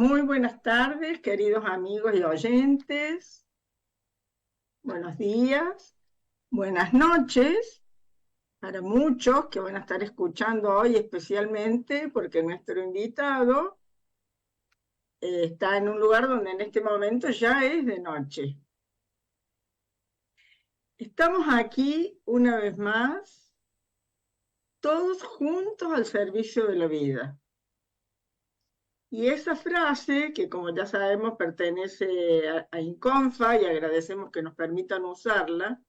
Muy buenas tardes, queridos amigos y oyentes. Buenos días, buenas noches para muchos que van a estar escuchando hoy especialmente porque nuestro invitado está en un lugar donde en este momento ya es de noche. Estamos aquí una vez más, todos juntos al servicio de la vida. Y esa frase, que como ya sabemos pertenece a Inconfa y agradecemos que nos permitan usarla,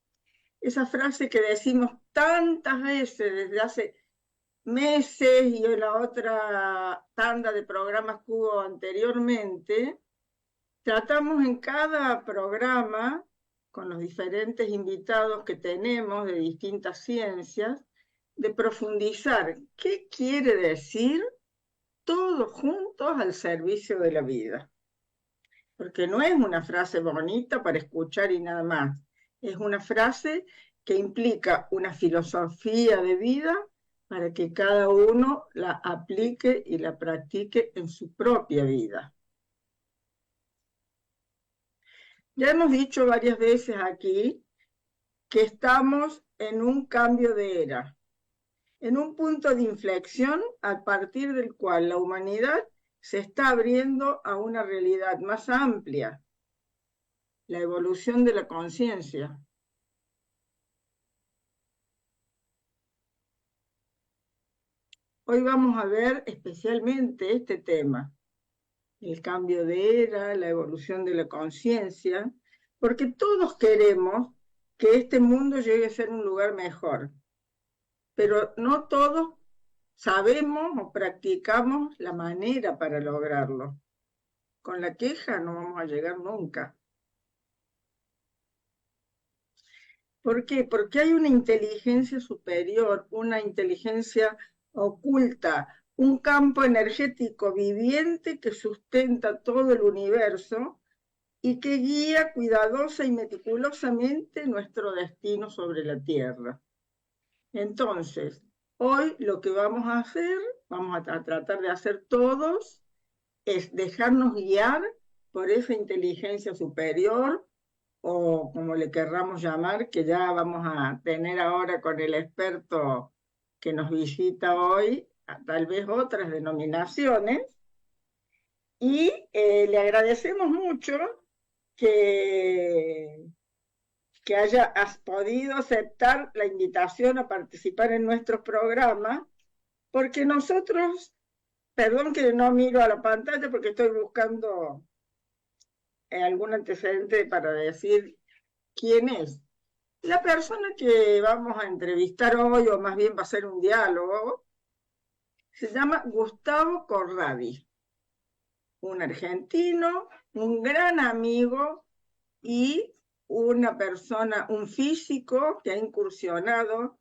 esa frase que decimos tantas veces desde hace meses y en la otra tanda de programas que hubo anteriormente, tratamos en cada programa, con los diferentes invitados que tenemos de distintas ciencias, de profundizar qué quiere decir todos juntos al servicio de la vida. Porque no es una frase bonita para escuchar y nada más. Es una frase que implica una filosofía de vida para que cada uno la aplique y la practique en su propia vida. Ya hemos dicho varias veces aquí que estamos en un cambio de era, en un punto de inflexión a partir del cual la humanidad se está abriendo a una realidad más amplia, la evolución de la conciencia. Hoy vamos a ver especialmente este tema, el cambio de era, la evolución de la conciencia, porque todos queremos que este mundo llegue a ser un lugar mejor, pero no todos sabemos o practicamos la manera para lograrlo. Con la queja no vamos a llegar nunca. ¿Por qué? Porque hay una inteligencia superior, una inteligencia oculta, un campo energético viviente que sustenta todo el universo y que guía cuidadosa y meticulosamente nuestro destino sobre la Tierra. Entonces, hoy lo que vamos a hacer, vamos a tratar de hacer todos, es dejarnos guiar por esa inteligencia superior, o como le querramos llamar, que ya vamos a tener ahora con el experto que nos visita hoy, tal vez otras denominaciones, y le agradecemos mucho que, que hayas podido aceptar la invitación a participar en nuestros programas, porque nosotros, perdón que no miro a la pantalla porque estoy buscando algún antecedente para decir quién es. La persona que vamos a entrevistar hoy, o más bien va a ser un diálogo, se llama Gustavo Corradi, un argentino, un gran amigo y una persona, un físico que ha incursionado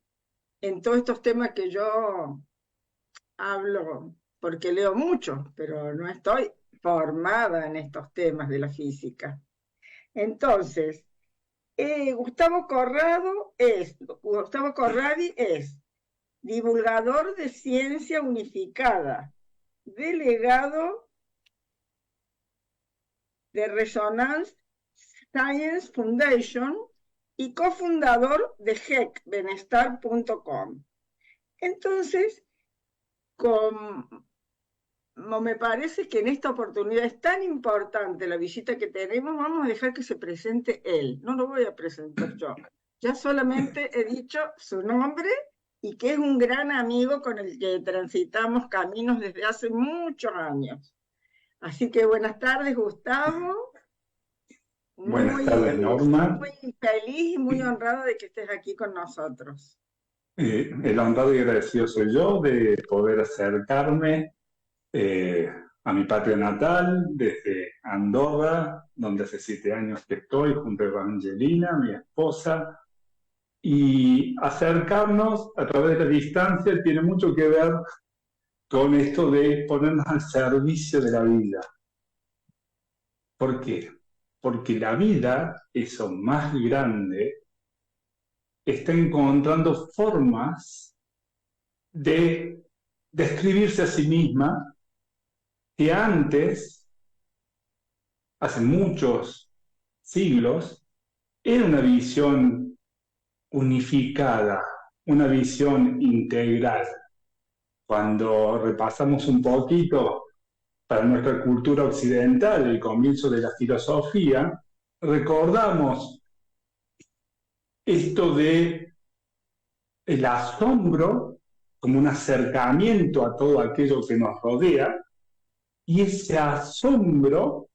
en todos estos temas que yo hablo, porque leo mucho, pero no estoy formada en estos temas de la física. Entonces, Gustavo Corradi es divulgador de ciencia unificada, delegado de Resonance Science Foundation y cofundador de HECBenestar.com. Entonces, como me parece que en esta oportunidad es tan importante la visita que tenemos, vamos a dejar que se presente él. No lo voy a presentar yo. Ya solamente he dicho su nombre y que es un gran amigo con el que transitamos caminos desde hace muchos años. Así que buenas tardes, Gustavo. Buenas tardes, Norma. Muy feliz y muy honrado de que estés aquí con nosotros. El honrado y agradecido soy yo de poder acercarme a mi patria natal desde Andorra, donde hace 7 años que estoy junto a Evangelina, mi esposa, y acercarnos a través de la distancia tiene mucho que ver con esto de ponernos al servicio de la vida. ¿Por qué? Porque la vida, eso más grande, está encontrando formas de describirse a sí misma que antes hace muchos siglos, era una visión unificada, una visión integral. Cuando repasamos un poquito para nuestra cultura occidental el comienzo de la filosofía, recordamos esto de el asombro como un acercamiento a todo aquello que nos rodea, y ese asombro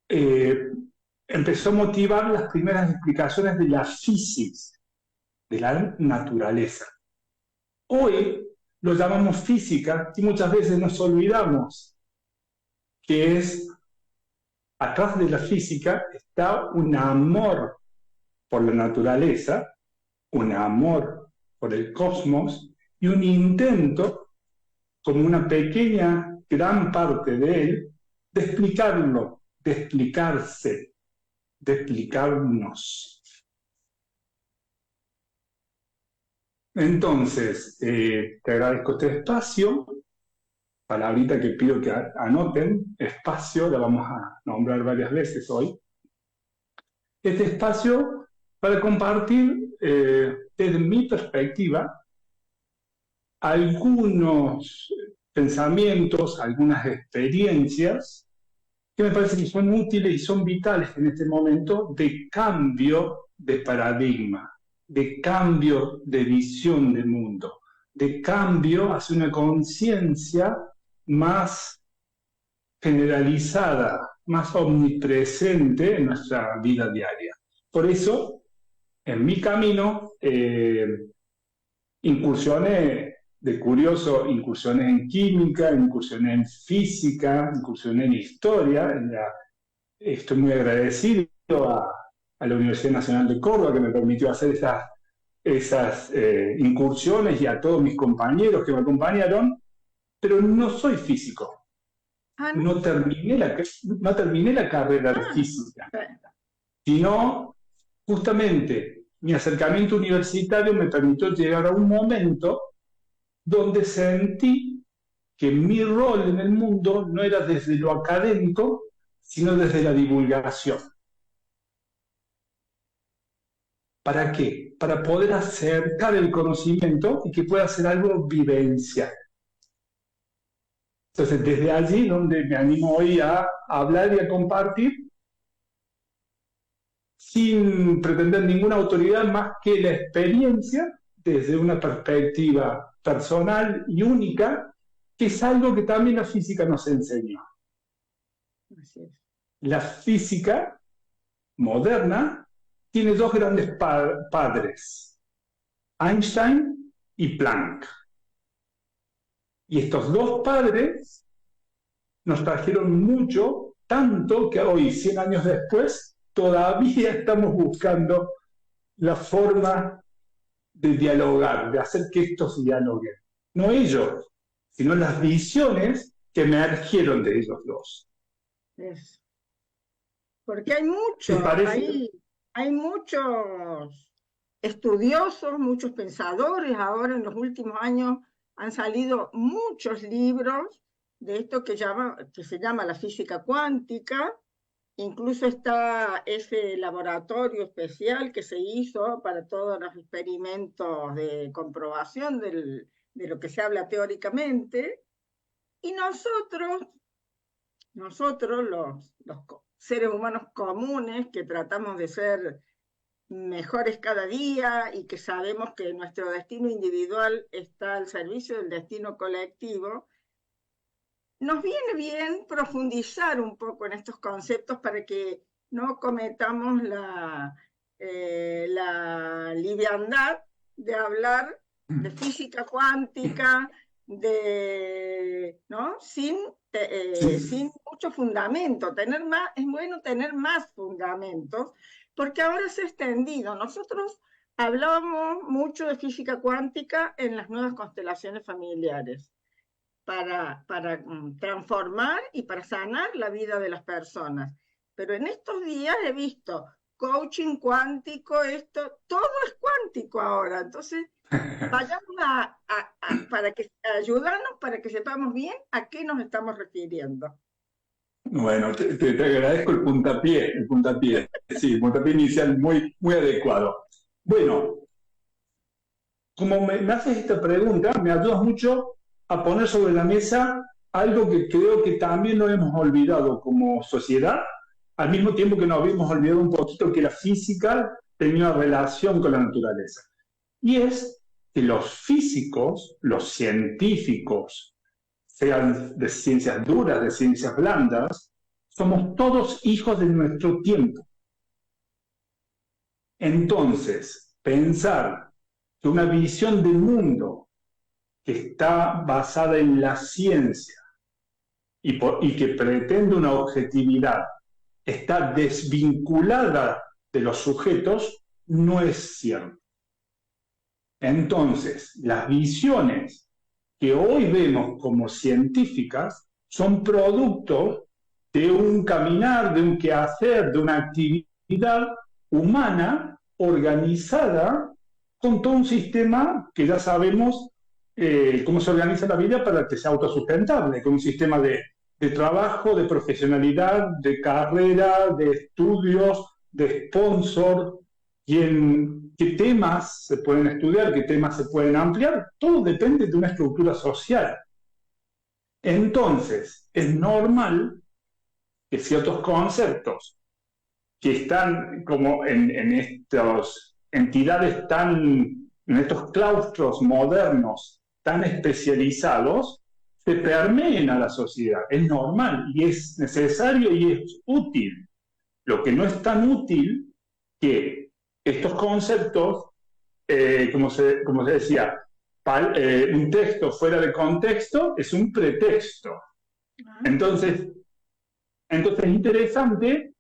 empezó a motivar las primeras explicaciones de la física, de la naturaleza. Hoy lo llamamos física y muchas veces nos olvidamos que atrás de la física está un amor por la naturaleza, un amor por el cosmos y un intento, como una pequeña, gran parte de él, de explicarlo, de explicarse, de explicarnos. Entonces, te agradezco este espacio, palabrita que pido que anoten, espacio, la vamos a nombrar varias veces hoy. Este espacio para compartir desde mi perspectiva algunos pensamientos, algunas experiencias que me parece que son útiles y son vitales en este momento de cambio de paradigma, de cambio de visión del mundo, de cambio hacia una conciencia más generalizada, más omnipresente en nuestra vida diaria. Por eso, en mi camino, incursiones de curioso, incursiones en química, incursiones en física, incursiones en historia. Estoy muy agradecido a la Universidad Nacional de Córdoba que me permitió hacer esas incursiones, y a todos mis compañeros que me acompañaron, pero no soy físico. ¿no? No terminé la carrera de física, sino justamente mi acercamiento universitario me permitió llegar a un momento donde sentí que mi rol en el mundo no era desde lo académico, sino desde la divulgación. ¿Para qué? Para poder acercar el conocimiento y que pueda ser algo vivencial. Entonces, desde allí donde me animo hoy a hablar y a compartir, sin pretender ninguna autoridad más que la experiencia desde una perspectiva personal y única, que es algo que también la física nos enseñó. Así es. La física moderna tiene dos grandes padres, Einstein y Planck. Y estos dos padres nos trajeron mucho, tanto que hoy, 100 años después, todavía estamos buscando la forma de dialogar, de hacer que estos dialoguen. No ellos, sino las visiones que emergieron de ellos dos. Eso. Porque hay muchos estudiosos, muchos pensadores. Ahora en los últimos años han salido muchos libros de esto que se llama la física cuántica. Incluso está ese laboratorio especial que se hizo para todos los experimentos de comprobación de lo que se habla teóricamente. Y nosotros los seres humanos comunes, que tratamos de ser mejores cada día y que sabemos que nuestro destino individual está al servicio del destino colectivo, nos viene bien profundizar un poco en estos conceptos para que no cometamos la liviandad de hablar de física cuántica, ¿no? Sin mucho fundamento. Es bueno tener más fundamentos, porque ahora se ha extendido. Nosotros hablábamos mucho de física cuántica en las nuevas constelaciones familiares, para transformar y para sanar la vida de las personas. Pero en estos días he visto coaching cuántico, todo es cuántico ahora. Entonces, vayamos ayudarnos para que sepamos bien a qué nos estamos refiriendo. Bueno, te agradezco el puntapié, sí, el puntapié inicial muy, muy adecuado. Bueno, como me haces esta pregunta, me ayudas mucho a poner sobre la mesa algo que creo que también nos hemos olvidado como sociedad, al mismo tiempo que nos habíamos olvidado un poquito que la física tenía una relación con la naturaleza. Y es que los físicos, los científicos, sean de ciencias duras, de ciencias blandas, somos todos hijos de nuestro tiempo. Entonces, pensar que una visión del mundo que está basada en la ciencia y que pretende una objetividad está desvinculada de los sujetos, no es cierto. Entonces, las visiones que hoy vemos como científicas son producto de un caminar, de un quehacer, de una actividad humana organizada con todo un sistema que ya sabemos cómo se organiza la vida para que sea autosustentable, con un sistema de trabajo, de profesionalidad, de carrera, de estudios, de sponsor, qué temas se pueden estudiar, qué temas se pueden ampliar, todo depende de una estructura social. Entonces, es normal que ciertos conceptos que están como en estas entidades en estos claustros modernos tan especializados, se permeen a la sociedad. Es normal y es necesario y es útil. Lo que no es tan útil que estos conceptos, como se decía, un texto fuera de contexto es un pretexto. Entonces es interesante,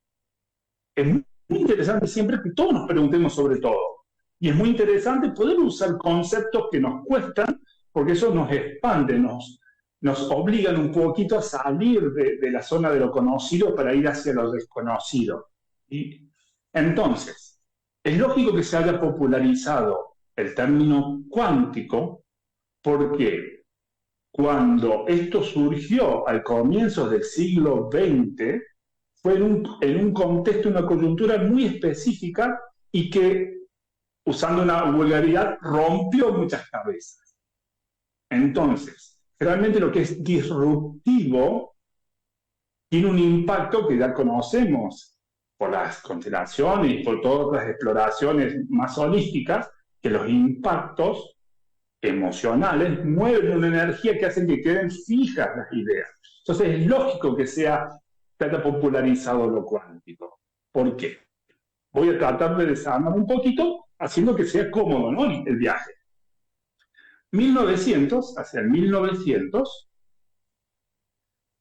es muy interesante siempre que todos nos preguntemos sobre todo. Y es muy interesante poder usar conceptos que nos cuestan, porque eso nos expande, nos obligan un poquito a salir de la zona de lo conocido para ir hacia lo desconocido. Y entonces, es lógico que se haya popularizado el término cuántico, porque cuando esto surgió al comienzo del siglo XX, fue en un contexto, una coyuntura muy específica y que, usando una vulgaridad, rompió muchas cabezas. Entonces, realmente lo que es disruptivo tiene un impacto que ya conocemos por las constelaciones y por todas las exploraciones más holísticas, que los impactos emocionales mueven una energía que hacen que queden fijas las ideas. Entonces es lógico que se haya popularizado lo cuántico. ¿Por qué? Voy a tratar de desarmar un poquito haciendo que sea cómodo, ¿no?, el viaje. 1900, hacia el 1900,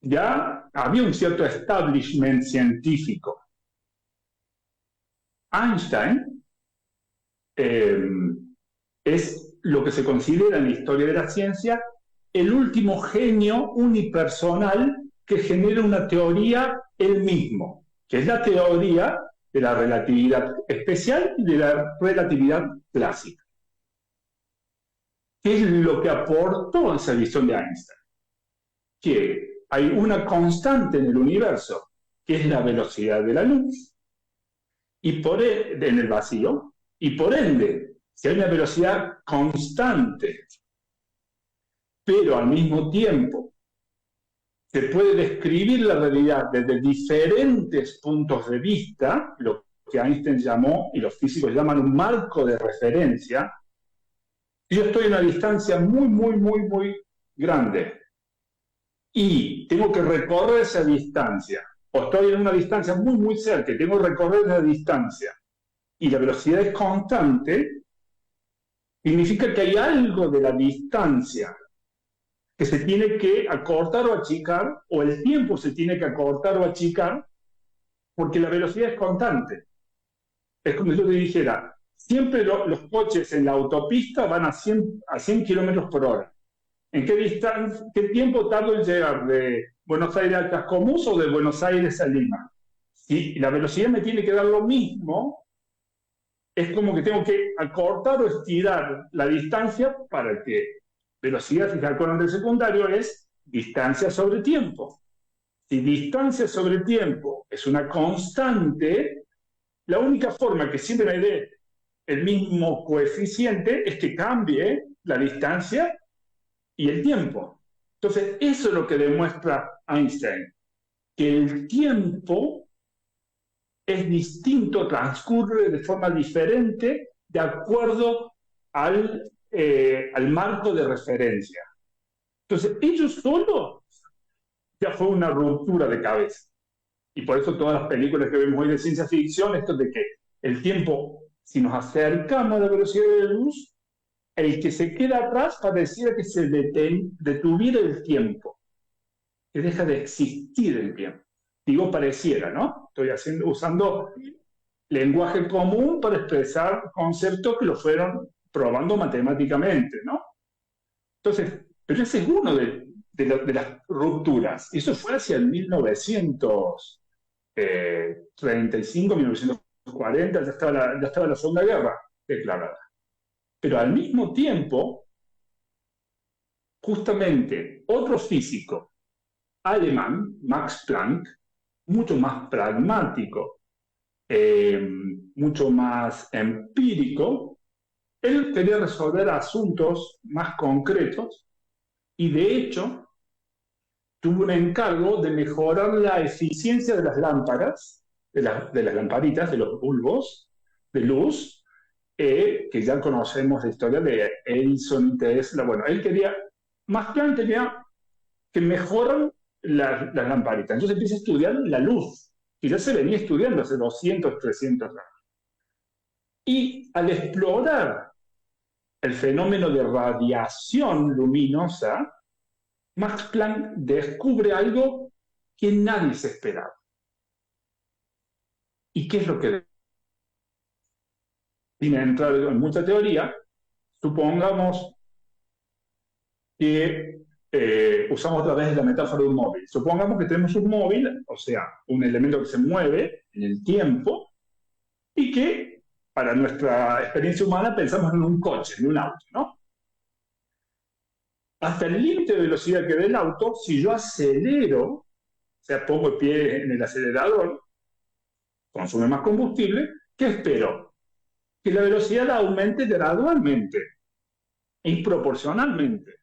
ya había un cierto establishment científico. Einstein es lo que se considera en la historia de la ciencia el último genio unipersonal que genera una teoría él mismo, que es la teoría de la relatividad especial y de la relatividad clásica. ¿Qué es lo que aportó esa visión de Einstein? Que hay una constante en el universo, que es la velocidad de la luz, y en el vacío, y por ende, si hay una velocidad constante, pero al mismo tiempo se puede describir la realidad desde diferentes puntos de vista, lo que Einstein llamó, y los físicos llaman un marco de referencia. Yo estoy a una distancia muy, muy, muy, muy grande y tengo que recorrer esa distancia, o estoy en una distancia muy, muy cerca y tengo que recorrer esa distancia, y la velocidad es constante, significa que hay algo de la distancia que se tiene que acortar o achicar, o el tiempo se tiene que acortar o achicar, porque la velocidad es constante. Es como si yo te dijera, siempre los coches en la autopista van a 100 kilómetros por hora. ¿En qué tiempo tardo en llegar de Buenos Aires a Chascomús o de Buenos Aires a Lima? Si la velocidad me tiene que dar lo mismo, es como que tengo que acortar o estirar la distancia para que velocidad, si se acuerdan del secundario, es distancia sobre tiempo. Si distancia sobre tiempo es una constante, la única forma que siempre me dé el mismo coeficiente es que cambie la distancia y el tiempo. Entonces, eso es lo que demuestra Einstein, que el tiempo es distinto, transcurre de forma diferente de acuerdo al marco de referencia. Entonces, ellos solo ya fue una ruptura de cabeza. Y por eso todas las películas que vemos hoy de ciencia ficción, esto de que el tiempo, si nos acercamos a la velocidad de la luz, el que se queda atrás pareciera que se detuviera el tiempo, que deja de existir el tiempo. Digo pareciera, ¿no? Estoy usando lenguaje común para expresar conceptos que lo fueron probando matemáticamente, ¿no? Entonces, pero ese es uno de las rupturas. Eso fue hacia el 1935, 1940, ya estaba la Segunda Guerra declarada. Pero al mismo tiempo, justamente otro físico alemán, Max Planck, mucho más pragmático, mucho más empírico, él quería resolver asuntos más concretos y de hecho tuvo un encargo de mejorar la eficiencia de las lámparas, de las lamparitas, de los bulbos de luz, que ya conocemos la historia de Edison, Tesla. Bueno, él quería, más Planck quería que mejoran las lamparitas. Entonces empieza a estudiar la luz, que ya se venía estudiando hace 200, 300 años. Y al explorar el fenómeno de radiación luminosa, Max Planck descubre algo que nadie se esperaba. ¿Y qué es lo que? Sin entrar en mucha teoría, supongamos que usamos otra vez la metáfora de un móvil. Supongamos que tenemos un móvil, o sea, un elemento que se mueve en el tiempo y que para nuestra experiencia humana pensamos en un coche, en un auto, ¿no? Hasta el límite de velocidad que dé el auto, si yo acelero, o sea, pongo el pie en el acelerador, consume más combustible, ¿qué espero? Que la velocidad aumente gradualmente y proporcionalmente.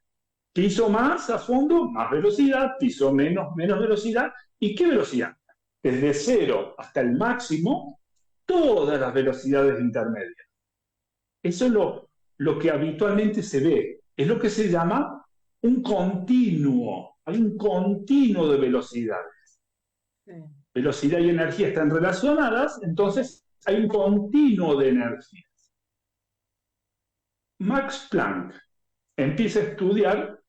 Piso más a fondo, más velocidad, piso menos velocidad. ¿Y qué velocidad? Desde 0 hasta el máximo, todas las velocidades intermedias. Eso es lo que habitualmente se ve. Es lo que se llama un continuo. Hay un continuo de velocidades. Sí. Velocidad y energía están relacionadas, entonces hay un continuo de energías. Max Planck empieza a estudiar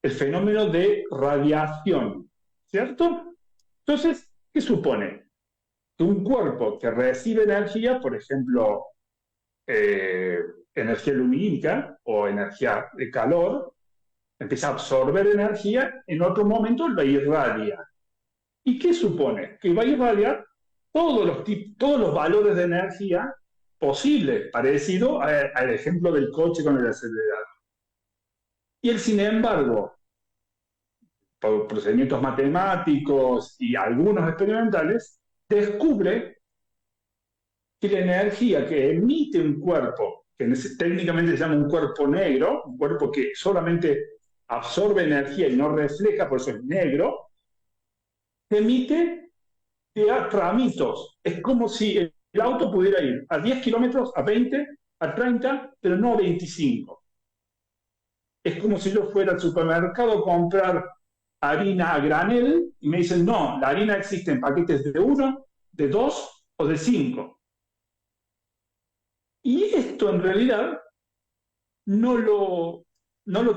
el fenómeno de radiación, ¿cierto? Entonces, ¿qué supone? Que un cuerpo que recibe energía, por ejemplo, energía lumínica o energía de calor, empieza a absorber energía, en otro momento la irradia. ¿Y qué supone? Que va a irradiar todos los valores de energía posibles, parecido al ejemplo del coche con el acelerador. Y él, sin embargo, por procedimientos matemáticos y algunos experimentales, descubre que la energía que emite un cuerpo, que técnicamente se llama un cuerpo negro, un cuerpo que solamente absorbe energía y no refleja, por eso es negro, emite a tramitos. Es como si el auto pudiera ir a 10 kilómetros, a 20, a 30, pero no a 25. Es como si yo fuera al supermercado a comprar harina a granel y me dicen, no, la harina existe en paquetes de 1, de 2 o de 5. Y esto en realidad no lo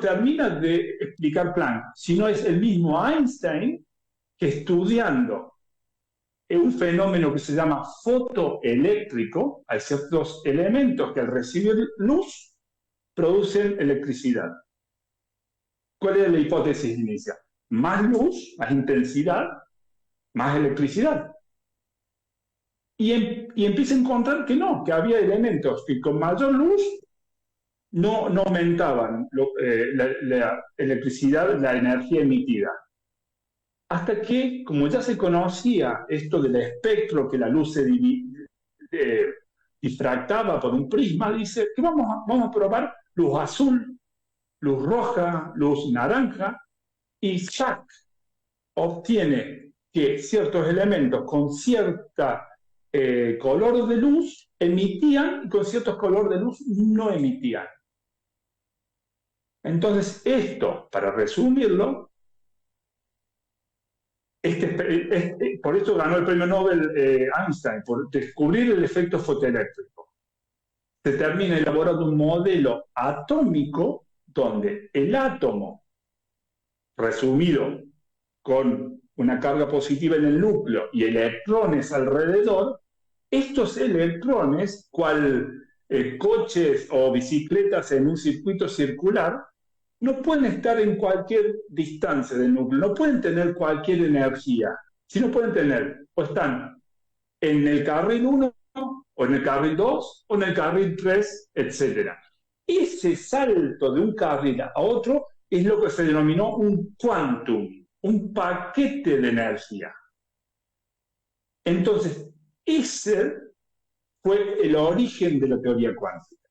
termina de explicar Planck, sino es el mismo Einstein que estudiando un fenómeno que se llama fotoeléctrico, hay ciertos elementos que al recibir luz producen electricidad. ¿Cuál es la hipótesis inicial? Más luz, más intensidad, más electricidad. Y empieza a encontrar que no, que había elementos que con mayor luz no aumentaban la electricidad, la energía emitida. hasta que, como ya se conocía esto del espectro, que la luz se difractaba por un prisma, dice que vamos a probar luz azul, luz roja, luz naranja, y Jack obtiene que ciertos elementos con cierta color de luz emitían y con ciertos color de luz no emitían. Entonces, esto, para resumirlo, por eso ganó el premio Nobel Einstein, por descubrir el efecto fotoeléctrico. Se termina elaborando un modelo atómico donde el átomo, resumido con una carga positiva en el núcleo y electrones alrededor, estos electrones, cual coches o bicicletas en un circuito circular, no pueden estar en cualquier distancia del núcleo, no pueden tener cualquier energía, sino pueden tener, o están en el carril 1, o en el carril 2, o en el carril 3, etc. Ese salto de un carril a otro es lo que se denominó un quantum, un paquete de energía. Entonces, ese fue el origen de la teoría cuántica,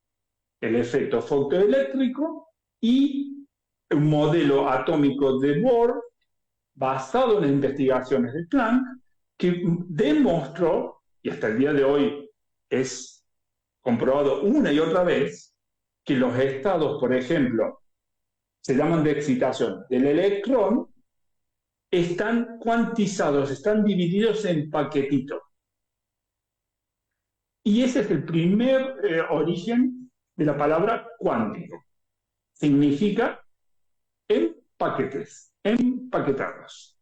el efecto fotoeléctrico y un modelo atómico de Bohr basado en las investigaciones de Planck, que demostró, y hasta el día de hoy es comprobado una y otra vez, que los estados, por ejemplo, se llaman de excitación del electrón, están cuantizados, están divididos en paquetitos. Y ese es el primer origen de la palabra cuántico. Significa en paquetes, empaquetados.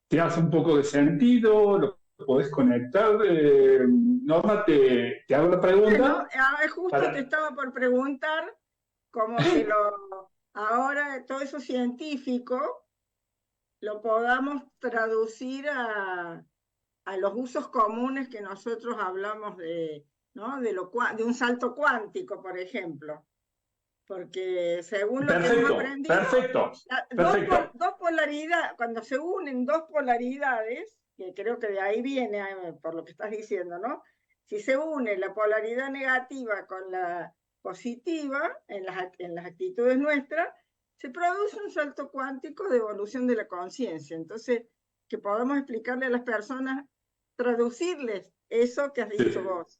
¿Te hace un poco de sentido? ¿Lo podés conectar? Norma, te hago la pregunta. Bueno, justo te estaba por preguntar cómo si ahora todo eso científico lo podamos traducir a los usos comunes que nosotros hablamos ¿no? de un salto cuántico, por ejemplo. Porque según lo que hemos aprendido, perfecto. Dos polaridades, cuando se unen dos polaridades, que creo que de ahí viene, por lo que estás diciendo, ¿no? Si se une la polaridad negativa con la positiva en las actitudes nuestras, se produce un salto cuántico de evolución de la conciencia. Entonces, que podamos explicarle a las personas, traducirles eso que has dicho vos.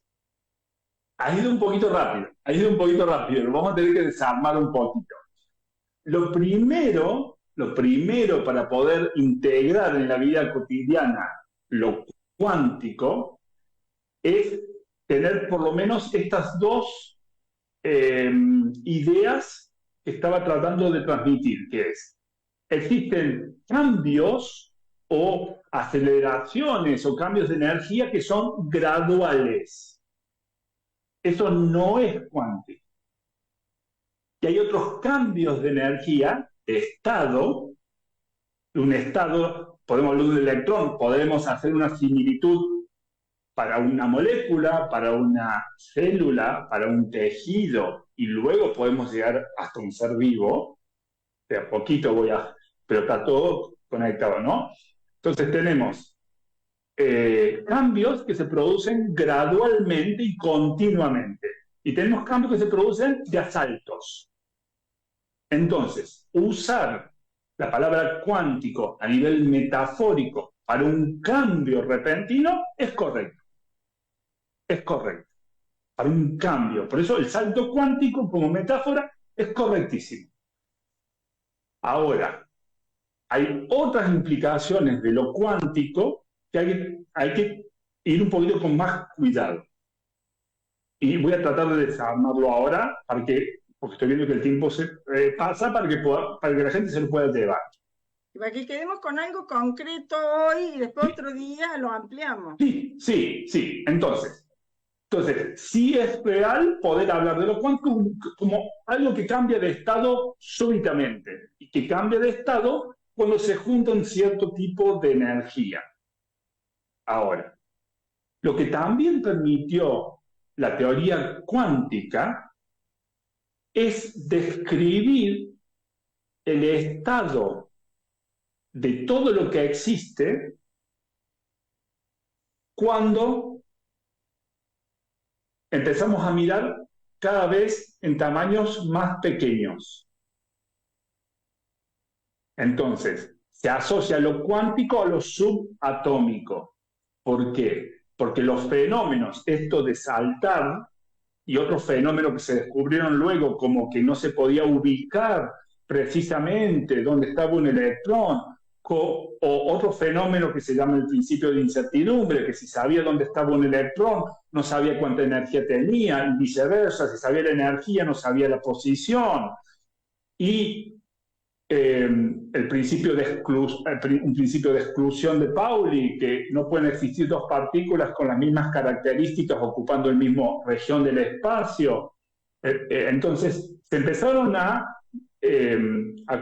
Ha ido un poquito rápido, lo vamos a tener que desarmar un poquito. Lo primero para poder integrar en la vida cotidiana lo cuántico es tener por lo menos estas dos ideas que estaba tratando de transmitir, que es, existen cambios o aceleraciones o cambios de energía que son graduales. Eso no es cuántico. Y hay otros cambios de energía, de estado, un estado, podemos hablar de un electrón, podemos hacer una similitud para una molécula, para una célula, para un tejido, y luego podemos llegar hasta un ser vivo. De a poquito pero está todo conectado, ¿no? Entonces tenemos cambios que se producen gradualmente y continuamente. Y tenemos cambios que se producen de asaltos. Entonces, usar la palabra cuántico a nivel metafórico para un cambio repentino es correcto. Es correcto. Para un cambio. Por eso el salto cuántico como metáfora es correctísimo. Ahora, hay otras implicaciones de lo cuántico que hay que ir un poquito con más cuidado. Y voy a tratar de desarmarlo ahora, porque estoy viendo que el tiempo se pasa para que la gente se lo pueda llevar. Y para que quedemos con algo concreto hoy y después otro día lo ampliamos. Sí. Entonces, sí es real poder hablar de lo cuántico como algo que cambia de estado súbitamente y que cambia de estado cuando se juntan cierto tipo de energía. Ahora, lo que también permitió la teoría cuántica es describir el estado de todo lo que existe cuando empezamos a mirar cada vez en tamaños más pequeños. Entonces, se asocia lo cuántico a lo subatómico. ¿Por qué? Porque los fenómenos, esto de saltar, y otros fenómenos que se descubrieron luego, como que no se podía ubicar precisamente dónde estaba un electrón, o otro fenómeno que se llama el principio de incertidumbre, que si sabía dónde estaba un electrón, no sabía cuánta energía tenía, y viceversa, si sabía la energía, no sabía la posición. Y el principio de un principio de exclusión de Pauli, que no pueden existir dos partículas con las mismas características ocupando el mismo región del espacio. Entonces, se empezaron a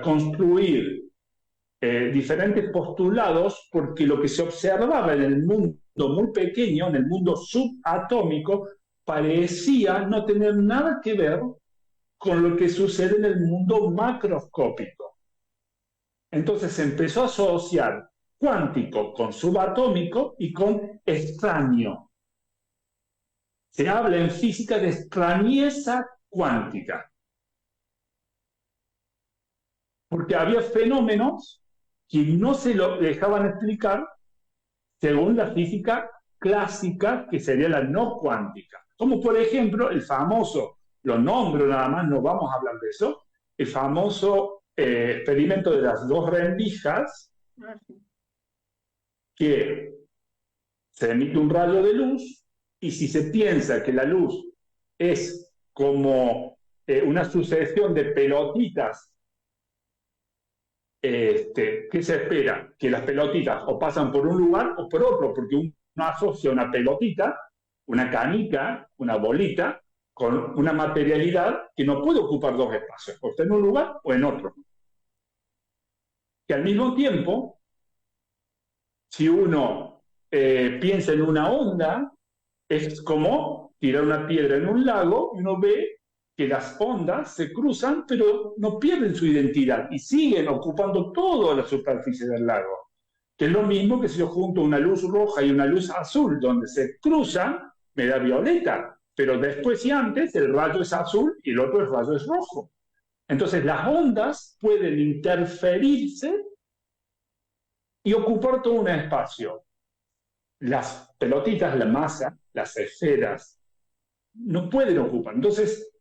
construir diferentes postulados porque lo que se observaba en el mundo muy pequeño, en el mundo subatómico, parecía no tener nada que ver con lo que sucede en el mundo macroscópico. Entonces se empezó a asociar cuántico con subatómico y con extraño. Se habla en física de extrañeza cuántica. Porque había fenómenos que no se lo dejaban explicar según la física clásica, que sería la no cuántica. Como por ejemplo el famoso, lo nombro nada más, no vamos a hablar de eso, el famoso experimento de las dos rendijas, que se emite un rayo de luz y si se piensa que la luz es como una sucesión de pelotitas, ¿qué se espera? Que las pelotitas o pasan por un lugar o por otro, porque uno asocia una pelotita, una canica, una bolita, con una materialidad que no puede ocupar dos espacios, o está en un lugar o en otro. Que al mismo tiempo, si uno piensa en una onda, es como tirar una piedra en un lago, uno ve que las ondas se cruzan, pero no pierden su identidad y siguen ocupando toda la superficie del lago. Que es lo mismo que si yo junto una luz roja y una luz azul, donde se cruzan, me da violeta, pero después y antes el rayo es azul y el otro rayo es rojo. Entonces las ondas pueden interferirse y ocupar todo un espacio. Las pelotitas, la masa, las esferas, no pueden ocupar. Entonces,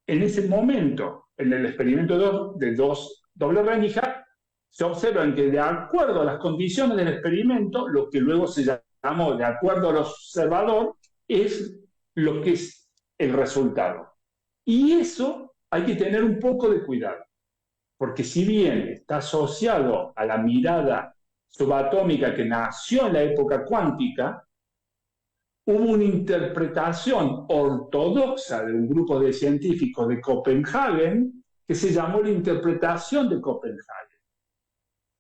en ese momento, en el experimento de dos doble rendija, se observan que de acuerdo a las condiciones del experimento, lo que luego se llamó de acuerdo al observador, es lo que es el resultado. Y eso hay que tener un poco de cuidado, porque si bien está asociado a la mirada subatómica que nació en la época cuántica, hubo una interpretación ortodoxa de un grupo de científicos de Copenhague que se llamó la interpretación de Copenhague.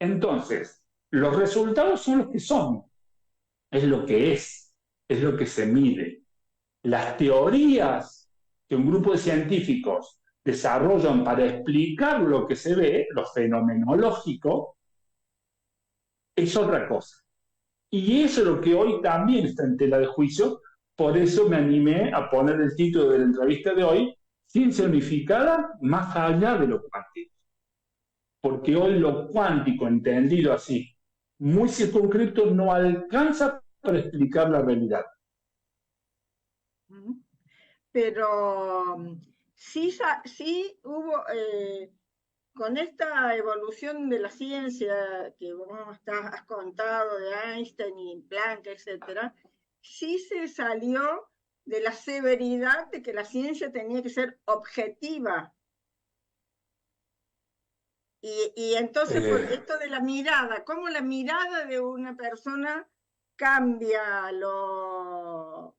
Entonces, los resultados son los que son, es lo que es lo que se mide. Las teorías que un grupo de científicos desarrollan para explicar lo que se ve, lo fenomenológico, es otra cosa. Y eso es lo que hoy también está en tela de juicio, por eso me animé a poner el título de la entrevista de hoy, Ciencia Unificada más allá de lo cuántico. Porque hoy lo cuántico, entendido así, muy circunscrito, no alcanza para explicar la realidad. Pero sí hubo, con esta evolución de la ciencia que vos has contado de Einstein y Planck, etc., sí se salió de la severidad de que la ciencia tenía que ser objetiva. Y entonces, por esto de la mirada, ¿cómo la mirada de una persona cambia lo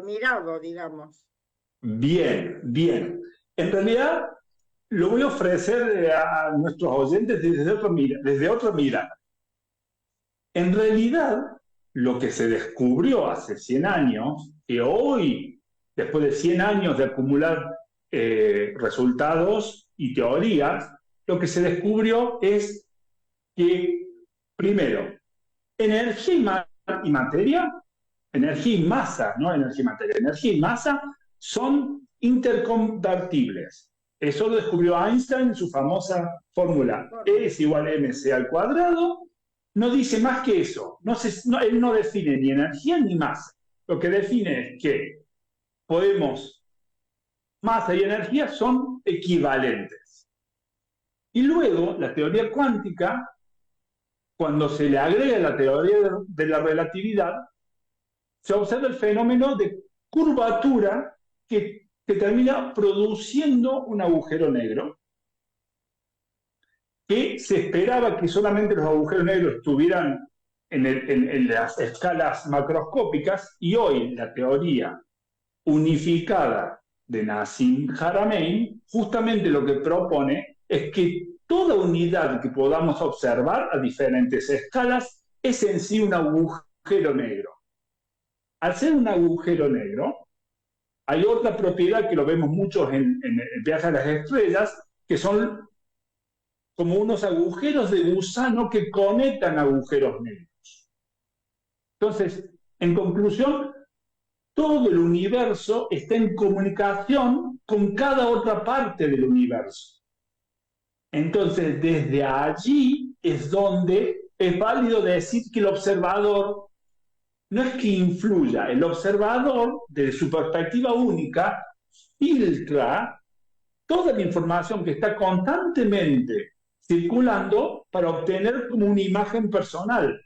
mirado, digamos? Bien, bien. En realidad, lo voy a ofrecer a nuestros oyentes desde otra mirada. En realidad, lo que se descubrió hace 100 años, que hoy, después de 100 años de acumular resultados y teorías, lo que se descubrió es que, primero, energía y materia, energía y masa, no energía y materia, energía y masa son interconvertibles. Eso lo descubrió Einstein en su famosa fórmula E es igual a mc al cuadrado. No dice más que eso. Él no define ni energía ni masa. Lo que define es que masa y energía son equivalentes. Y luego, la teoría cuántica, cuando se le agrega la teoría de la relatividad, se observa el fenómeno de curvatura que termina produciendo un agujero negro, que se esperaba que solamente los agujeros negros estuvieran en las escalas macroscópicas, y hoy la teoría unificada de Nassim Haramein justamente lo que propone es que toda unidad que podamos observar a diferentes escalas es en sí un agujero negro. Al ser un agujero negro, hay otra propiedad que lo vemos muchos en Viaje a las Estrellas, que son como unos agujeros de gusano que conectan agujeros negros. Entonces, en conclusión, todo el universo está en comunicación con cada otra parte del universo. Entonces, desde allí es donde es válido decir que el observador no es que influya, el observador, desde su perspectiva única, filtra toda la información que está constantemente circulando para obtener como una imagen personal.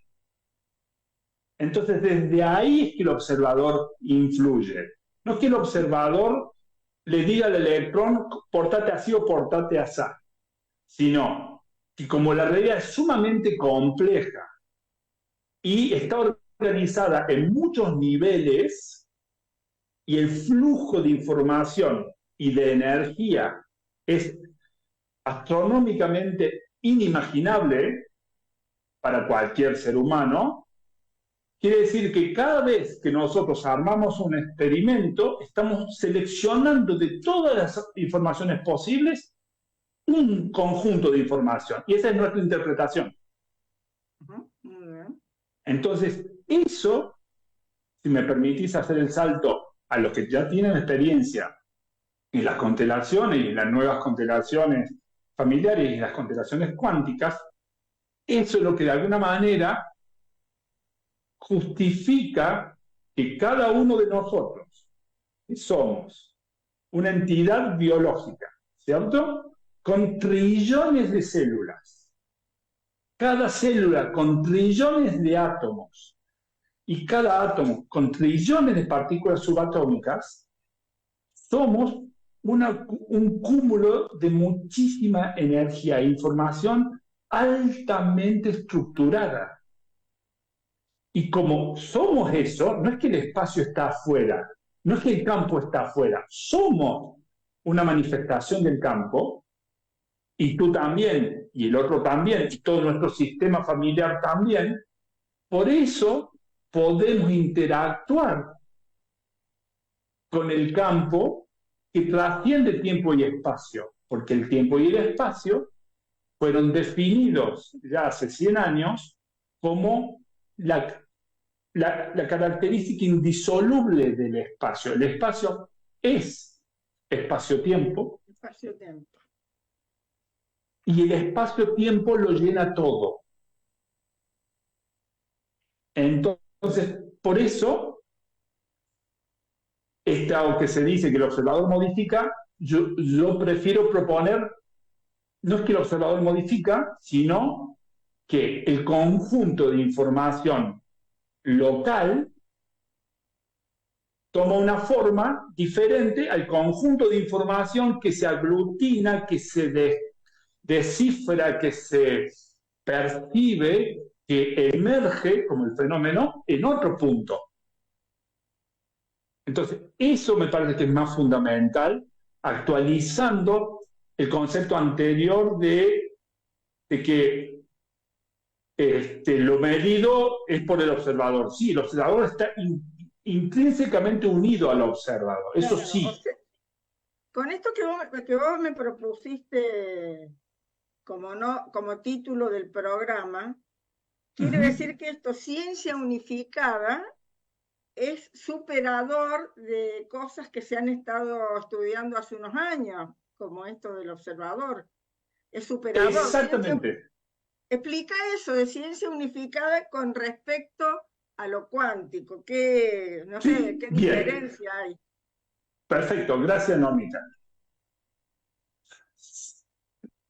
Entonces, desde ahí es que el observador influye. No es que el observador le diga al electrón, portate así o portate así, sino que como la realidad es sumamente compleja y está organizada en muchos niveles, y el flujo de información y de energía es astronómicamente inimaginable para cualquier ser humano, quiere decir que cada vez que nosotros armamos un experimento, estamos seleccionando de todas las informaciones posibles un conjunto de información, y esa es nuestra interpretación. Entonces, eso, si me permitís hacer el salto a los que ya tienen experiencia en las constelaciones y en las nuevas constelaciones familiares y las constelaciones cuánticas, eso es lo que de alguna manera justifica que cada uno de nosotros somos una entidad biológica, ¿cierto? Con trillones de células. Cada célula con trillones de átomos y cada átomo con trillones de partículas subatómicas, somos un cúmulo de muchísima energía e información altamente estructurada. Y como somos eso, no es que el espacio está afuera, no es que el campo está afuera, somos una manifestación del campo, y tú también, y el otro también, y todo nuestro sistema familiar también. Por eso podemos interactuar con el campo que trasciende tiempo y espacio, porque el tiempo y el espacio fueron definidos ya hace 100 años como la característica indisoluble del espacio. El espacio es espacio-tiempo. Espacio-tiempo. Y el espacio-tiempo lo llena todo. Entonces, por eso, aunque se dice que el observador modifica, yo prefiero proponer, no es que el observador modifica, sino que el conjunto de información local toma una forma diferente al conjunto de información que se aglutina, que se descifra, que se percibe, que emerge como el fenómeno en otro punto. Entonces, eso me parece que es más fundamental, actualizando el concepto anterior de que lo medido es por el observador. Sí, el observador está intrínsecamente unido al observador, eso sí. con esto que vos me propusiste como título del programa, quiere decir que esto, ciencia unificada, es superador de cosas que se han estado estudiando hace unos años, como esto del observador. Es superador. Exactamente. Explica eso de ciencia unificada con respecto a lo cuántico. ¿Qué, no sé, Sí, qué bien. diferencia hay? Perfecto, gracias, Normita.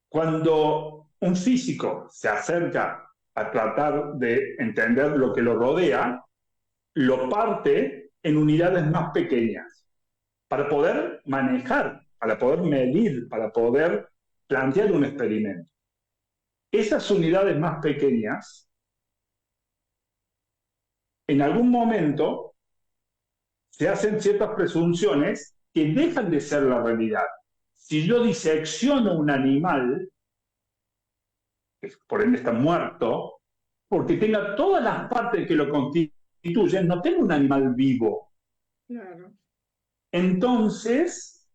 Cuando un físico se acerca a tratar de entender lo que lo rodea, lo parte en unidades más pequeñas para poder manejar, para poder medir, para poder plantear un experimento. Esas unidades más pequeñas, en algún momento, se hacen ciertas presunciones que dejan de ser la realidad. Si yo disecciono un animal, que por ende está muerto, porque tenga todas las partes que lo constituyen, no tengo un animal vivo. Claro. Entonces,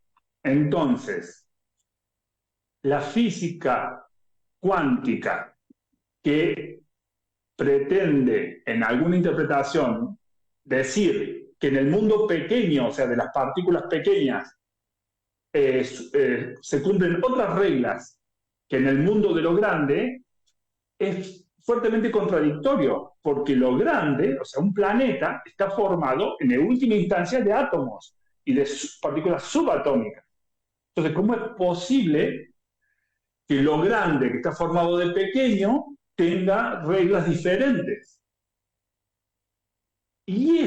la física cuántica que pretende en alguna interpretación decir que en el mundo pequeño, o sea, de las partículas pequeñas, se cumplen otras reglas que en el mundo de lo grande, es fuertemente contradictorio, porque lo grande, o sea, un planeta, está formado en última instancia de átomos y de partículas subatómicas. Entonces, ¿cómo es posible que lo grande, que está formado de pequeño, tenga reglas diferentes? Y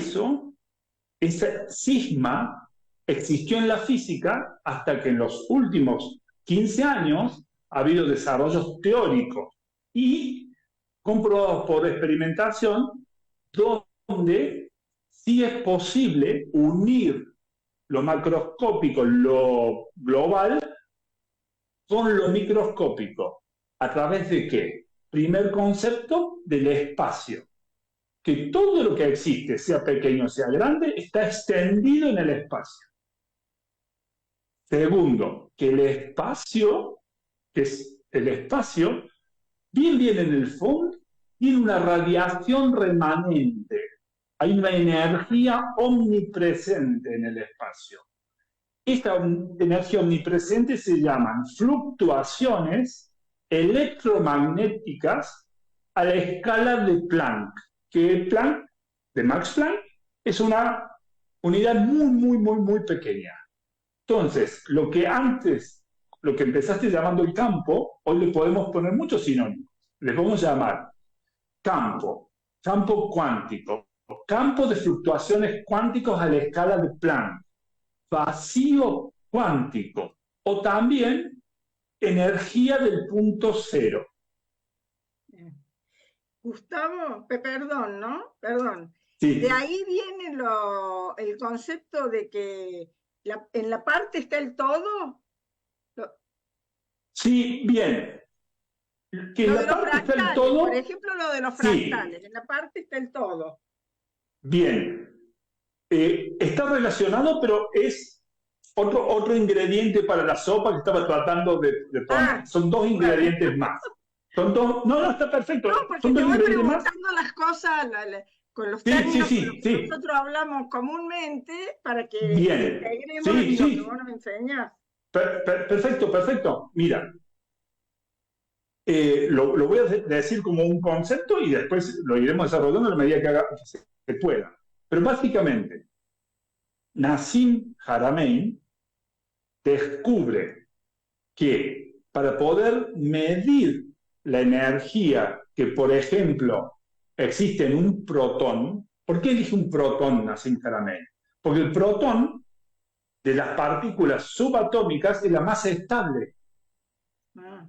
ese cisma existió en la física hasta que en los últimos 15 años ha habido desarrollos teóricos y comprobados por experimentación, donde sí es posible unir lo macroscópico, lo global, con lo microscópico. ¿A través de qué? Primer concepto, del espacio. Que todo lo que existe, sea pequeño o sea grande, está extendido en el espacio. Segundo, que el espacio, bien en el fondo, tiene una radiación remanente. Hay una energía omnipresente en el espacio. Esta energía omnipresente se llaman fluctuaciones electromagnéticas a la escala de Planck, que Planck, de Max Planck, es una unidad muy pequeña. Entonces, lo que empezaste llamando el campo, hoy le podemos poner muchos sinónimos. Le podemos llamar campo cuántico, campo de fluctuaciones cuánticos a la escala de Planck, vacío cuántico, o también energía del punto cero. Gustavo, perdón, ¿no? Perdón. Sí. De ahí viene el concepto de que en la parte está el todo. Sí, bien. Que Lo en de la los parte está el fractales, todo. por ejemplo, lo de los fractales. Sí. En la parte está el todo. Bien. Está relacionado, pero es otro ingrediente para la sopa que estaba tratando de poner. Son dos ingredientes más. Son dos. No, está perfecto. No, porque son te dos voy ingredientes más. preguntando las cosas con los términos Sí. que nosotros hablamos comúnmente para que Bien. integremos lo que vos nos enseñás. Perfecto. Mira, lo voy a decir como un concepto y después lo iremos desarrollando a la medida que se pueda. Pero básicamente, Nassim Haramein descubre que para poder medir la energía que, por ejemplo, existe en un protón, ¿por qué elige un protón Nassim Haramein? Porque el protón de las partículas subatómicas es la más estable.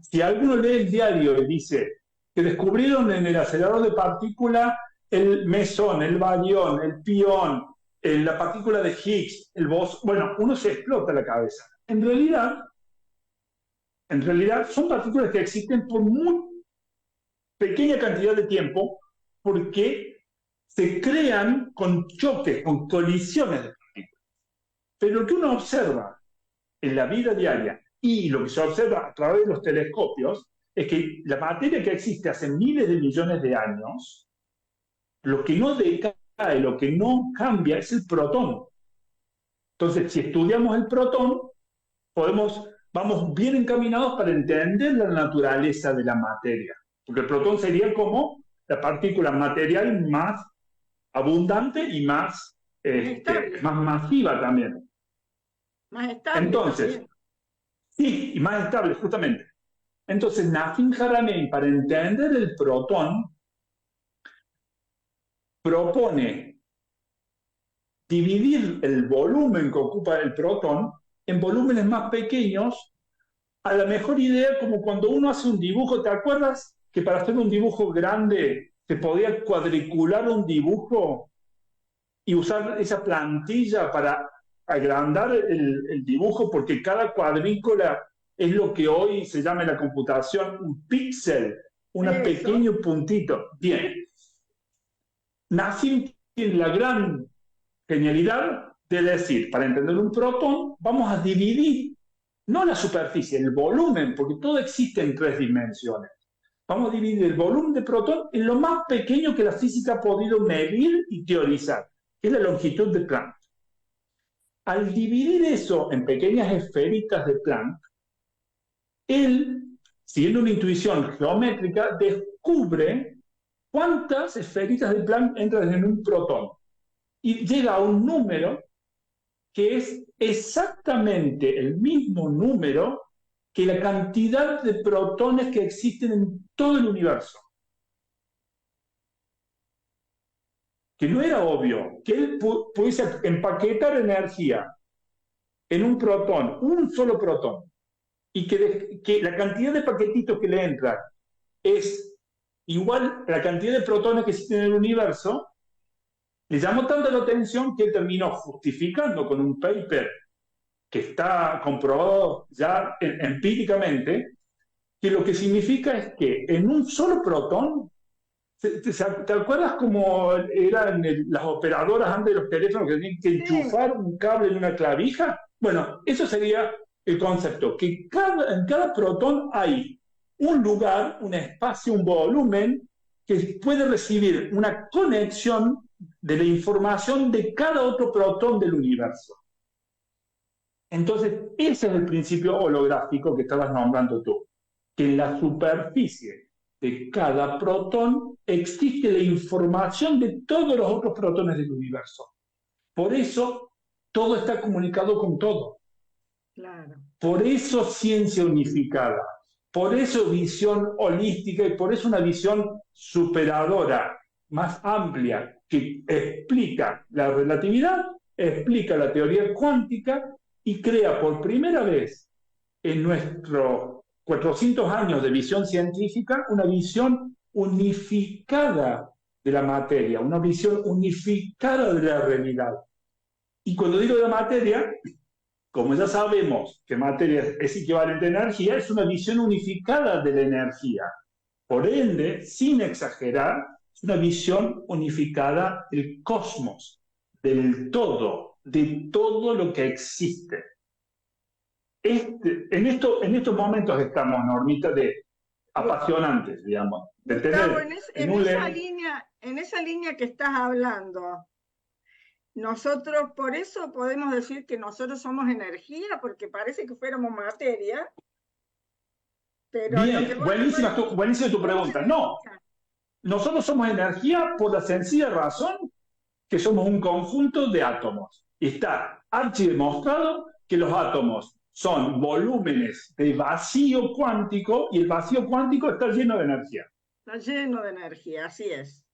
Si alguno lee el diario y dice que descubrieron en el acelerador de partículas el mesón, el barión, el pión, la partícula de Higgs, el bosón, bueno, uno se explota la cabeza. En realidad son partículas que existen por muy pequeña cantidad de tiempo porque se crean con choques, con colisiones de partículas. Pero lo que uno observa en la vida diaria y lo que se observa a través de los telescopios es que la materia que existe hace miles de millones de años, lo que no decae, lo que no cambia es el protón. Entonces, si estudiamos el protón, vamos bien encaminados para entender la naturaleza de la materia. Porque el protón sería como la partícula material más abundante y más masiva también. Más estable. Entonces, también. sí, y más estable, justamente. Entonces, Nassim Haramein, para entender el protón, propone dividir el volumen que ocupa el protón en volúmenes más pequeños, a la mejor idea como cuando uno hace un dibujo. ¿Te acuerdas que para hacer un dibujo grande se podía cuadricular un dibujo y usar esa plantilla para agrandar el dibujo? Porque cada cuadrícula es lo que hoy se llama en la computación un píxel, un pequeño puntito. Bien. Nassim tiene la gran genialidad de decir, para entender un protón, vamos a dividir, no la superficie, el volumen, porque todo existe en 3 dimensiones. Vamos a dividir el volumen de protón en lo más pequeño que la física ha podido medir y teorizar, que es la longitud de Planck. Al dividir eso en pequeñas esferitas de Planck, él, siguiendo una intuición geométrica, descubre cuántas esferitas de Planck entran en un protón. Y llega a un número que es exactamente el mismo número que la cantidad de protones que existen en todo el universo. Que no era obvio que él pudiese empaquetar energía en un protón, un solo protón, y que la cantidad de paquetitos que le entran es igual a la cantidad de protones que existen en el universo. Le llamó tanto la atención que él terminó justificando con un paper que está comprobado ya empíricamente, que lo que significa es que en un solo protón, ¿te acuerdas cómo eran las operadoras antes de los teléfonos que tenían que enchufar un cable en una clavija? Bueno, eso sería el concepto, que en cada protón hay un lugar, un espacio, un volumen que puede recibir una conexión de la información de cada otro protón del universo. Entonces, ese es el principio holográfico que estabas nombrando tú, que en la superficie de cada protón existe la información de todos los otros protones del universo. Por eso, todo está comunicado con todo. Claro. Por eso ciencia unificada, por eso visión holística y por eso una visión superadora, más amplia, que explica la relatividad, explica la teoría cuántica y crea por primera vez en nuestros 400 años de visión científica una visión unificada de la materia, una visión unificada de la realidad. Y cuando digo de la materia, como ya sabemos que materia es equivalente a energía, es una visión unificada de la energía. Por ende, sin exagerar, es una visión unificada del cosmos, del todo, de todo lo que existe. En estos momentos estamos, Normita, apasionantes, digamos. De Gustavo, tener en esa línea que estás hablando, nosotros por eso podemos decir que nosotros somos energía, porque parece que fuéramos materia. Pero bien, buenísima tu pregunta. No, nosotros somos energía por la sencilla razón que somos un conjunto de átomos. Y está archidemostrado que los átomos son volúmenes de vacío cuántico y el vacío cuántico está lleno de energía. Está lleno de energía, así es.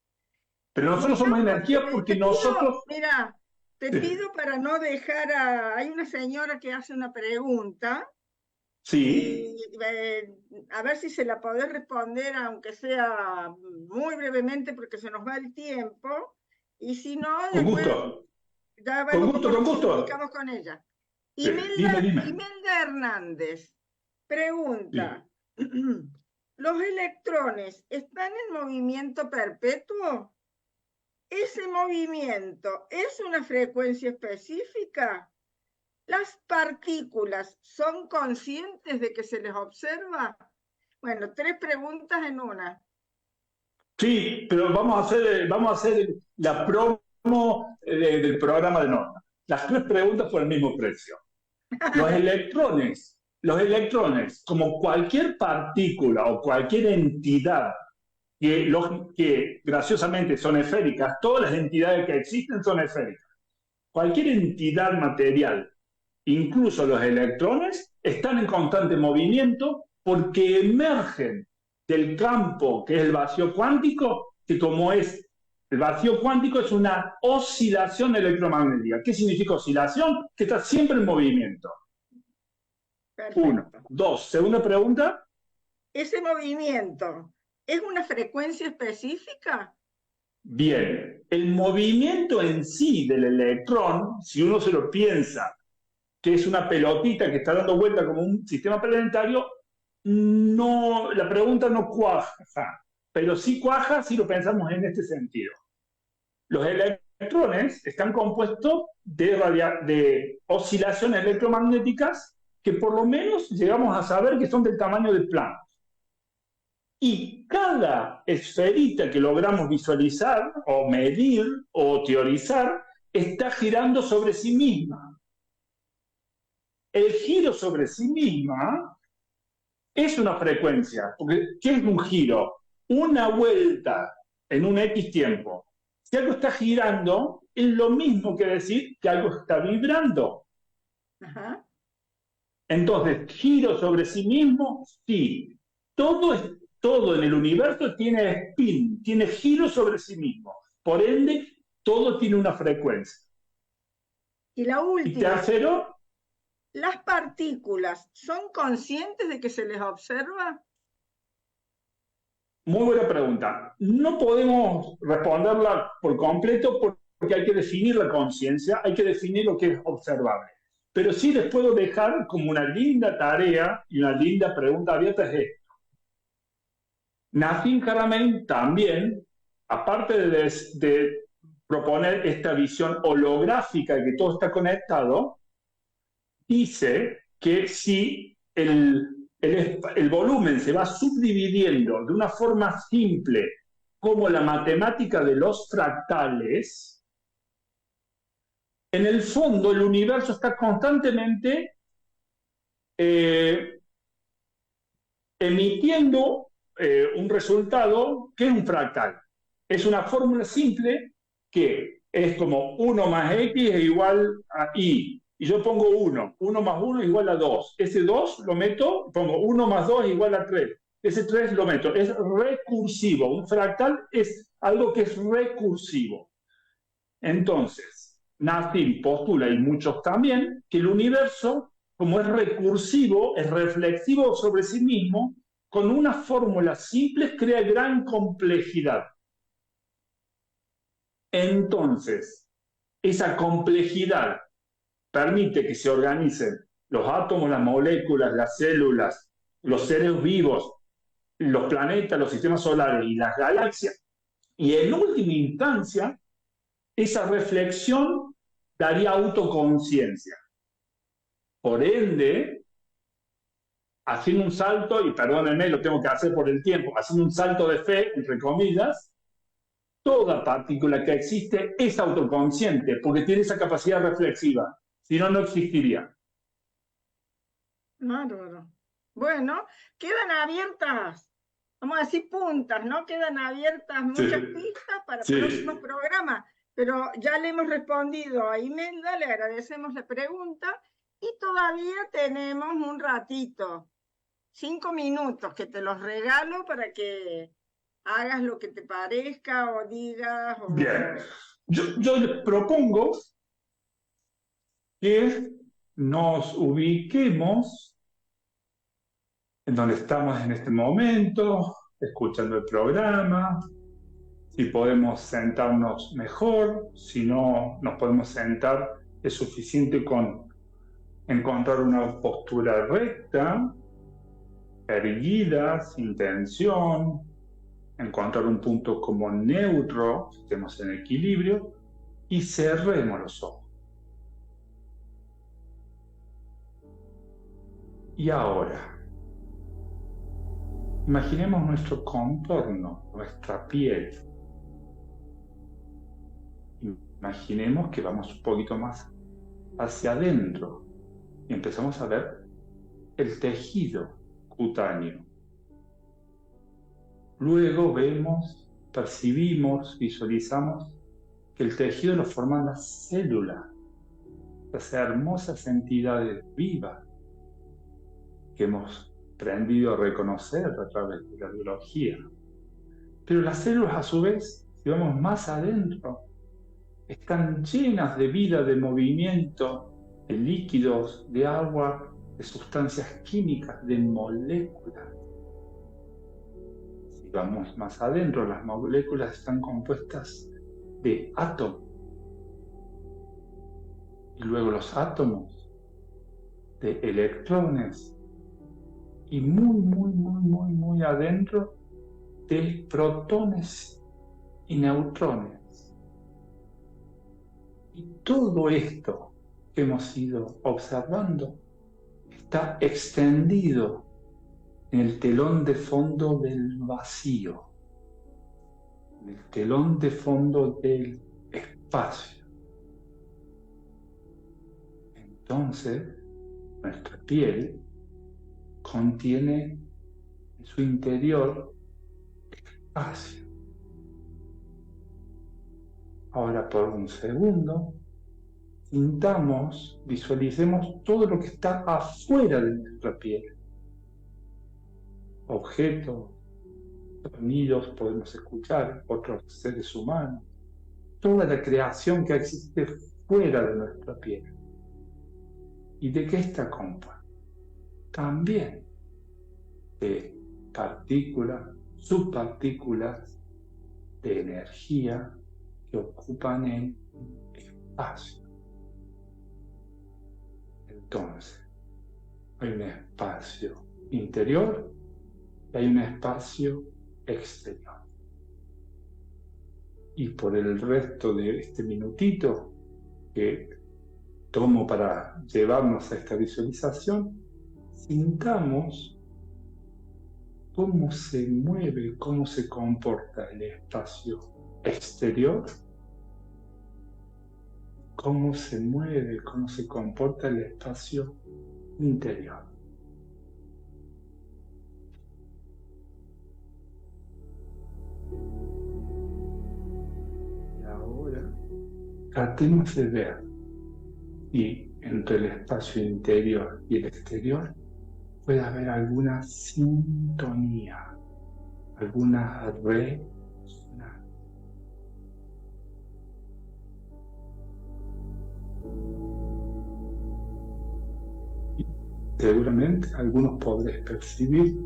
Pero nosotros somos energía porque nosotros... Mira, te pido para no dejar Hay una señora que hace una pregunta. Sí. A ver si se la podés responder, aunque sea muy brevemente, porque se nos va el tiempo. Y si no, con después gusto. ya vemos cómo nos comunicamos con ella. Dime. Imelda Hernández pregunta, sí. ¿Los electrones están en movimiento perpetuo? ¿Ese movimiento es una frecuencia específica? ¿Las partículas son conscientes de que se les observa? Bueno, 3 preguntas en una. Sí, pero vamos a hacer la promo del programa de Norma. Las 3 preguntas por el mismo precio. Los electrones, como cualquier partícula o cualquier entidad que graciosamente son esféricas, todas las entidades que existen son esféricas. Cualquier entidad material, incluso los electrones, están en constante movimiento porque emergen del campo que es el vacío cuántico, que como es el vacío cuántico es una oscilación electromagnética. ¿Qué significa oscilación? Que está siempre en movimiento. Uno. Perfecto. Dos. Segunda pregunta. ¿Ese movimiento es una frecuencia específica? Bien. El movimiento en sí del electrón, si uno se lo piensa, que es una pelotita que está dando vuelta como un sistema planetario, no, la pregunta no cuaja, pero sí cuaja si lo pensamos en este sentido. Los electrones están compuestos de oscilaciones electromagnéticas que por lo menos llegamos a saber que son del tamaño del plano. Y cada esferita que logramos visualizar o medir o teorizar está girando sobre sí misma. El giro sobre sí misma es una frecuencia, porque ¿qué es un giro? Una vuelta en un X tiempo. Si algo está girando, es lo mismo que decir que algo está vibrando. Ajá. Entonces, giro sobre sí mismo, sí. Todo en el universo tiene spin, tiene giro sobre sí mismo. Por ende, todo tiene una frecuencia. Y la Y última, tercero, ¿las partículas son conscientes de que se les observa? muy buena pregunta. No podemos responderla por completo porque hay que definir la conciencia, hay que definir lo que es observable. Pero sí les puedo dejar como una linda tarea y una linda pregunta abierta es esto. Nassim Haramein también, aparte de proponer esta visión holográfica de que todo está conectado, dice que si el volumen se va subdividiendo de una forma simple como la matemática de los fractales, en el fondo el universo está constantemente emitiendo un resultado que es un fractal. Es una fórmula simple que es como 1 más x es igual a y. Y yo pongo 1 más 1 es igual a 2. Ese 2 lo meto, pongo 1 más 2 es igual a 3. Ese 3 lo meto. Es recursivo. Un fractal es algo que es recursivo. Entonces, Nassim postula, y muchos también, que el universo, como es recursivo, es reflexivo sobre sí mismo, con una fórmula simple crea gran complejidad. Entonces, esa complejidad permite que se organicen los átomos, las moléculas, las células, los seres vivos, los planetas, los sistemas solares y las galaxias. Y en última instancia, esa reflexión daría autoconciencia. Por ende, haciendo un salto, y perdónenme, lo tengo que hacer por el tiempo, haciendo un salto de fe, entre comillas, toda partícula que existe es autoconsciente porque tiene esa capacidad reflexiva. Si no, no existiría. Bárbaro. Bueno, quedan abiertas, vamos a decir puntas, ¿no? Quedan abiertas muchas Sí, pistas para sí. próximos programas, pero ya le hemos respondido a Imelda, le agradecemos la pregunta y todavía tenemos un ratito, 5 minutos que te los regalo para que hagas lo que te parezca o digas. Bien. Yo les propongo que nos ubiquemos en donde estamos en este momento, escuchando el programa. Si podemos sentarnos mejor, si no nos podemos sentar, es suficiente con encontrar una postura recta, erguida, sin tensión, encontrar un punto como neutro, estemos en equilibrio, y cerremos los ojos. Y ahora, imaginemos nuestro contorno, nuestra piel. Imaginemos que vamos un poquito más hacia adentro y empezamos a ver el tejido cutáneo. Luego vemos, percibimos, visualizamos que el tejido lo forman las células, esas hermosas entidades vivas que hemos aprendido a reconocer a través de la biología. Pero las células, a su vez, si vamos más adentro, están llenas de vida, de movimiento, de líquidos, de agua, de sustancias químicas, de moléculas. Si vamos más adentro, las moléculas están compuestas de átomos. Y luego los átomos de electrones. Y muy adentro de protones y neutrones. Y todo esto que hemos ido observando está extendido en el telón de fondo del vacío, en el telón de fondo del espacio. Entonces, nuestra piel contiene en su interior espacio. Ahora, por un segundo, sintamos, visualicemos todo lo que está afuera de nuestra piel. Objetos, sonidos podemos escuchar, otros seres humanos, toda la creación que existe fuera de nuestra piel. ¿Y de qué está compuesta? También de partículas, subpartículas de energía que ocupan el espacio. Entonces, hay un espacio interior y hay un espacio exterior. Y por el resto de este minutito que tomo para llevarnos a esta visualización, sintamos cómo se mueve, cómo se comporta el espacio exterior, cómo se mueve, cómo se comporta el espacio interior. Y ahora tratemos de ver si entre el espacio interior y el exterior puede haber alguna sintonía, alguna resonancia. Seguramente algunos podréis percibir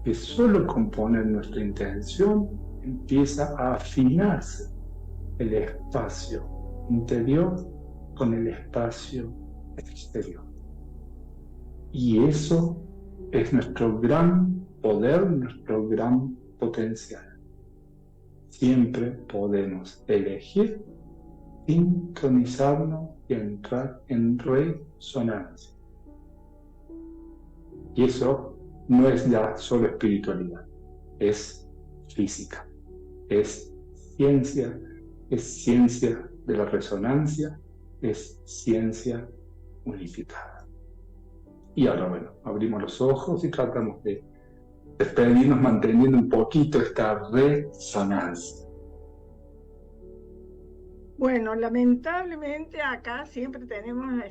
que solo con poner nuestra intención empieza a afinarse el espacio interior con el espacio exterior. Y eso es nuestro gran poder, nuestro gran potencial. Siempre podemos elegir sincronizarnos y entrar en resonancia. Y eso no es ya solo espiritualidad, es física, es ciencia de la resonancia, es ciencia unificada. Y ahora, bueno, abrimos los ojos y tratamos de despedirnos manteniendo un poquito esta resonancia. Bueno, lamentablemente acá siempre tenemos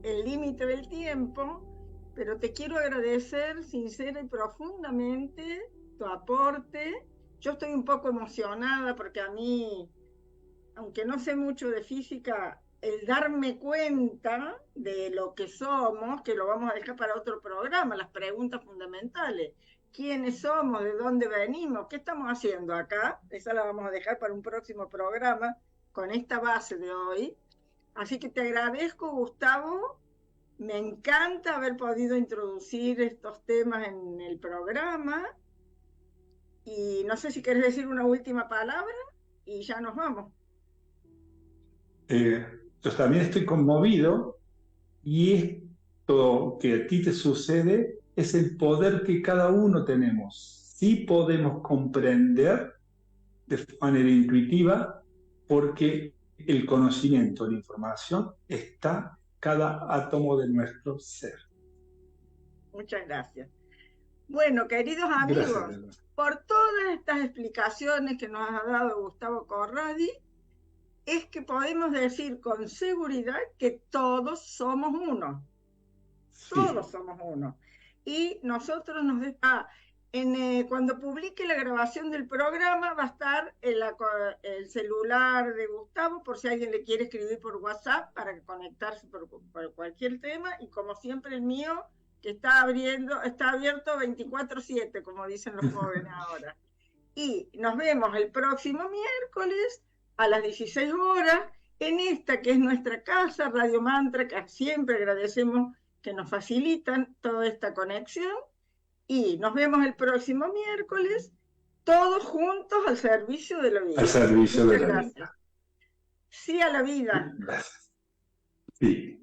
el límite del tiempo, pero te quiero agradecer sincera y profundamente tu aporte. Yo estoy un poco emocionada porque a mí, aunque no sé mucho de física, el darme cuenta de lo que somos, que lo vamos a dejar para otro programa, las preguntas fundamentales. ¿Quiénes somos? ¿De dónde venimos? ¿Qué estamos haciendo acá? Esa la vamos a dejar para un próximo programa con esta base de hoy. Así que te agradezco, Gustavo. Me encanta haber podido introducir estos temas en el programa. Y no sé si querés decir una última palabra y ya nos vamos. Yo también estoy conmovido y esto que a ti te sucede es el poder que cada uno tenemos. Sí podemos comprender de manera intuitiva porque el conocimiento, la información está cada átomo de nuestro ser. Muchas gracias. Bueno, queridos amigos, Gracias. por todas estas explicaciones que nos ha dado Gustavo Corradi, es que podemos decir con seguridad que todos somos uno. Sí. Todos somos uno. Y nosotros cuando publique la grabación del programa va a estar el celular de Gustavo por si alguien le quiere escribir por WhatsApp para conectarse por cualquier tema, y como siempre el mío, que está abierto 24/7, como dicen los jóvenes ahora. Y nos vemos el próximo miércoles a las 16 horas en esta que es nuestra casa, Radio Mantra, que siempre agradecemos que nos facilitan toda esta conexión. Y nos vemos el próximo miércoles, todos juntos al servicio de la vida. Al servicio de la vida. Sí a la vida. Gracias. Sí.